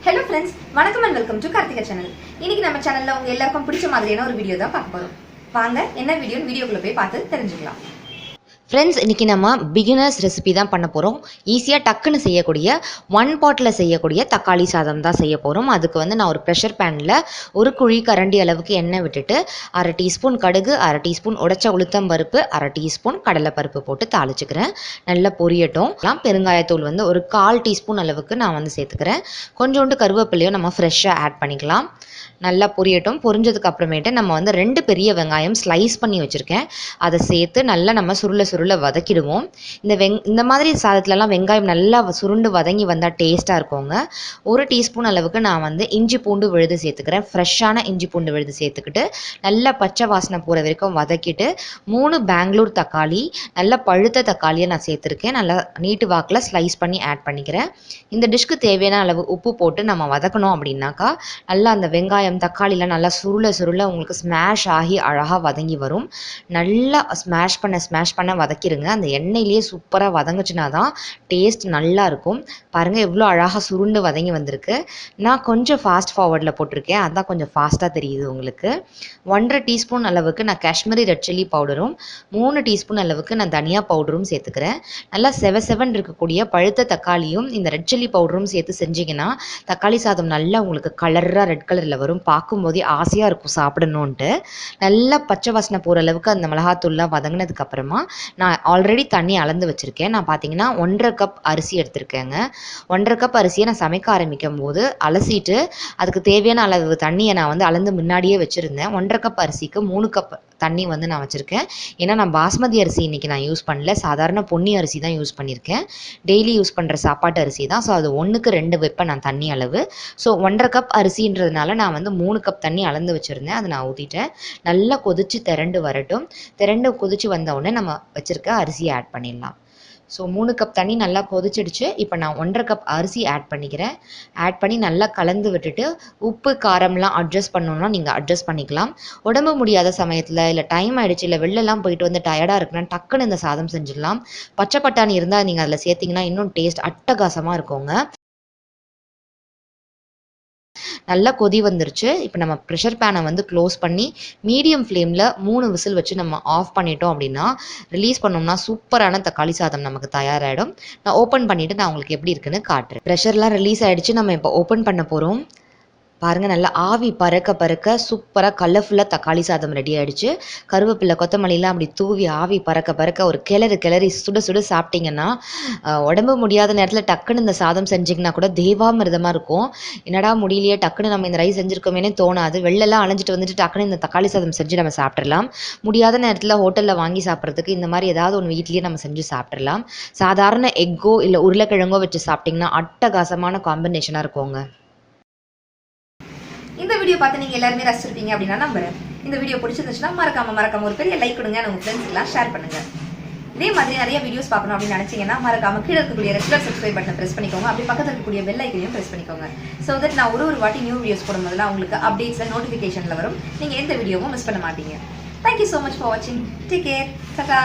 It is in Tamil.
Hello friends, வணக்கம் and welcome to Karthikha Channel. இன்னைக்கு நம்ம சேனல்ல உங்க எல்லாருக்கும் பிடிச்ச மாதிரியான ஒரு வீடியோ தான் பார்க்க போறோம். வாங்க என்ன வீடியோக்குள்ள போய் பார்த்து தெரிஞ்சுக்கலாம். ஃப்ரெண்ட்ஸ், இன்றைக்கி நம்ம பிகினர்ஸ் ரெசிபி தான் பண்ண போகிறோம். ஈஸியாக டக்குன்னு செய்யக்கூடிய ஒன் பாட்டில் செய்யக்கூடிய தக்காளி சாதம் தான் செய்ய போகிறோம். அதுக்கு வந்து நான் ஒரு ப்ரெஷர் பேனில் ஒரு குழி கரண்டி அளவுக்கு எண்ணெய் விட்டுட்டு 1/2 டீஸ்பூன் கடுகு, 1/2 டீஸ்பூன் உடைச்ச உளுத்தம்பருப்பு, 1/2 டீஸ்பூன் கடலைப்பருப்பு போட்டு தாளிச்சுக்கிறேன். நல்லா பொரியட்டும். பெருங்காயத்தூள் வந்து ஒரு 1/4 டீஸ்பூன் அளவுக்கு நான் வந்து சேர்த்துக்கிறேன். கொஞ்சோண்டு கருவேப்பிலையும் நம்ம ஃப்ரெஷ்ஷாக ஆட் பண்ணிக்கலாம். நல்லா பொரியட்டும். பொரிஞ்சதுக்கு அப்புறமேட்டு நம்ம வந்து 2 பெரிய வெங்காயம் ஸ்லைஸ் பண்ணி வச்சுருக்கேன். அதை சேர்த்து நல்லா நம்ம சுருள வதக்கிடுவோம். இந்த மாதிரி சாதத்துலலாம் வெங்காயம் நல்லா சுருண்டு வதங்கி வந்தால் டேஸ்ட்டாக இருக்குங்க. 1 டீஸ்பூன் அளவுக்கு நான் வந்து இஞ்சி பூண்டு விழுது சேர்த்துக்கிறேன். ஃப்ரெஷ்ஷான இஞ்சி பூண்டு விழுது சேர்த்துக்கிட்டு நல்லா பச்சை வாசனை போகிற வரைக்கும் வதக்கிட்டு 3 பெங்களூர் தக்காளி, நல்லா பழுத்த தக்காளியை நான் சேர்த்துருக்கேன். நல்லா நீட்டு வாக்கில் ஸ்லைஸ் பண்ணி ஆட் பண்ணிக்கிறேன். இந்த டிஷ்க்கு தேவையான அளவு உப்பு போட்டு நம்ம வதக்கணும் அப்படின்னாக்கா நல்லா அந்த வெங்காயம் தக்காளிலாம் நல்லா சுருள உங்களுக்கு ஸ்மாஷ் ஆகி அழகாக வதங்கி வரும். நல்லா ஸ்மாஷ் பண்ண வதக்கிடுங்க. அந்த எண்ணெயிலேயே சூப்பராக வதங்குச்சுனா தான் டேஸ்ட் நல்லா இருக்கும். பாருங்கள் எவ்வளோ அழகாக சுருண்டு வதங்கி வந்திருக்கு. நான் கொஞ்சம் ஃபாஸ்ட் ஃபார்வர்டில் போட்டிருக்கேன், அதுதான் கொஞ்சம் ஃபாஸ்ட்டாக தெரியுது உங்களுக்கு. 1/2 டீஸ்பூன் அளவுக்கு நான் காஷ்மீரி ரெட் சில்லி பவுடரும் 3 டீஸ்பூன் அளவுக்கு நான் தனியா பவுடரும் சேர்த்துக்கிறேன். நல்லா செவன் இருக்கக்கூடிய பழுத்த தக்காளியும் இந்த ரெட் சில்லி பவுடரும் சேர்த்து செஞ்சிங்கன்னா தக்காளி சாதம் நல்லா உங்களுக்கு கலராக ரெட் கலரில் வரும். பார்க்கும்போதே ஆசையாக இருக்கும் சாப்பிடணுன்ட்டு. நல்லா பச்சை வாசனை போகிற அளவுக்கு அந்த மிளகாத்தூள்லாம் வதங்கினதுக்கு அப்புறமா நான் ஆல்ரெடி தண்ணி அளந்து வச்சுருக்கேன். நான் பார்த்தீங்கன்னா 1/2 கப் அரிசி எடுத்திருக்கேங்க. 1/2 கப் அரிசியை நான் சமைக்க ஆரம்பிக்கும் போது அலசிட்டு அதுக்கு தேவையான அளவு தண்ணியை நான் வந்து அளந்து முன்னாடியே வச்சுருந்தேன். 1/2 கப் அரிசிக்கு 3 கப் தண்ணி வந்து நான் வச்சுருக்கேன். ஏன்னா நான் பாஸ்மதி அரிசி இன்றைக்கி நான் யூஸ் பண்ணல, சாதாரண பொன்னி அரிசி தான் யூஸ் பண்ணியிருக்கேன். டெய்லி யூஸ் பண்ணுற சாப்பாட்டு அரிசி தான். ஸோ அது 1க்கு 2 வைப்பேன் நான் தண்ணி அளவு. ஸோ 1/2 கப் அரிசின்றதுனால நான் வந்து 3 கப் தண்ணி அளந்து வச்சுருந்தேன். அதை நான் ஊற்றிட்டேன். நல்லா கொதித்து திரண்டு வரட்டும். கொதித்து வந்தவுடனே நம்ம வச்சுருக்க அரிசியை ஆட் பண்ணிடலாம். ஸோ 3 கப் தண்ணி நல்லா கொதிச்சிடுச்சு. இப்போ நான் 1/2 கப் அரிசி ஆட் பண்ணிக்கிறேன். ஆட் பண்ணி நல்லா கலந்து விட்டுட்டு உப்பு காரம்லாம் அட்ஜஸ்ட் பண்ணணுன்னா நீங்கள் அட்ஜஸ்ட் பண்ணிக்கலாம். உடம்பு முடியாத சமயத்தில் இல்லை டைம் ஆகிடுச்சு இல்லை வெளிலலாம் போயிட்டு வந்து டயர்டாக இருக்குன்னா டக்குன்னு இந்த சாதம் செஞ்சிடலாம். பச்சை பட்டாணி இருந்தால் நீங்கள் அதில் சேர்த்திங்கன்னா இன்னும் டேஸ்ட் அட்டகாசமாக இருக்குங்க. நல்லா கொதி வந்துருச்சு. இப்போ நம்ம ப்ரெஷர் பேனை வந்து க்ளோஸ் பண்ணி மீடியம் ஃப்ளேமில் 3 விசில் வச்சு நம்ம ஆஃப் பண்ணிட்டோம் அப்படின்னா ரிலீஸ் பண்ணோம்னா சூப்பரான தக்காளி சாதம் நமக்கு தயாராகிடும். நான் ஓப்பன் பண்ணிவிட்டு நான் உங்களுக்கு எப்படி இருக்குன்னு காட்டுறேன். ப்ரெஷர்லாம் ரிலீஸ் ஆகிடுச்சு. நம்ம இப்போ ஓப்பன் பண்ண போகிறோம். பாருங்கள், நல்லா ஆவி பறக்க சூப்பராக கலர்ஃபுல்லாக தக்காளி சாதம் ரெடி ஆகிடுச்சு. கருவேப்பிலை கொத்தமல்லிலாம் அப்படி தூவி ஆவி பறக்க ஒரு கிளறி சுட சாப்பிட்டிங்கன்னா உடம்பு முடியாத நேரத்தில் டக்குன்னு இந்த சாதம் செஞ்சிங்கன்னா கூட தேவாமிர்தமாக இருக்கும். என்னடா முடியலையே, டக்குன்னு நம்ம இந்த ரைஸ் செஞ்சுருக்கோமேனே தோணாது. வெளிலலாம் அலைஞ்சிட்டு வந்துட்டு டக்குன்னு இந்த தக்காளி சாதம் செஞ்சு நம்ம சாப்பிட்றலாம். முடியாத நேரத்தில் ஹோட்டலில் வாங்கி சாப்பிட்றதுக்கு இந்த மாதிரி ஏதாவது ஒன்று வீட்லேயே நம்ம செஞ்சு சாப்பிட்றலாம். சாதாரண எக்கோ இல்லை உருளைக்கிழங்கோ வச்சு சாப்பிட்டிங்கன்னா அட்டகாசமான காம்பினேஷனாக இருக்குங்க. இந்த வீடியோ பார்த்து நீங்க எல்லாருமே ரசிச்சிருப்பீங்க அப்படின்னா நம்புறேன். இந்த வீடியோ பிடிச்சிருந்துச்சுன்னா மறக்காம ஒரு பெரிய லைக் கொடுங்க. உங்க ஃப்ரெண்ட்ஸ் எல்லாம் ஷேர் பண்ணுங்க. இதே மாதிரி நிறைய வீடியோஸ் பார்க்கணும் அப்படின்னு நினைச்சீங்கன்னா மறக்காம கீழே இருக்கக்கூடிய ரெகுலர் சப்ஸ்கிரைப் பட்டனை பிரஸ் பண்ணிக்கோங்க. அப்படி பக்கத்தில் இருக்கக்கூடிய பெல் ஐக்கனையும் பிரஸ் பண்ணிக்கோங்க. ஸோ தட் நான் ஒரு வாட்டி நியூ வீடியோஸ் போடும்போதுலாம் உங்களுக்கு அப்டேட்ஸ்ல நோட்டிஃபிகேஷன்ல வரும். நீங்க எந்த வீடியோவும் மிஸ் பண்ண மாட்டீங்க. தேங்க்யூ ஸோ மச் ஃபார் வாட்சிங். Take care. டாடா.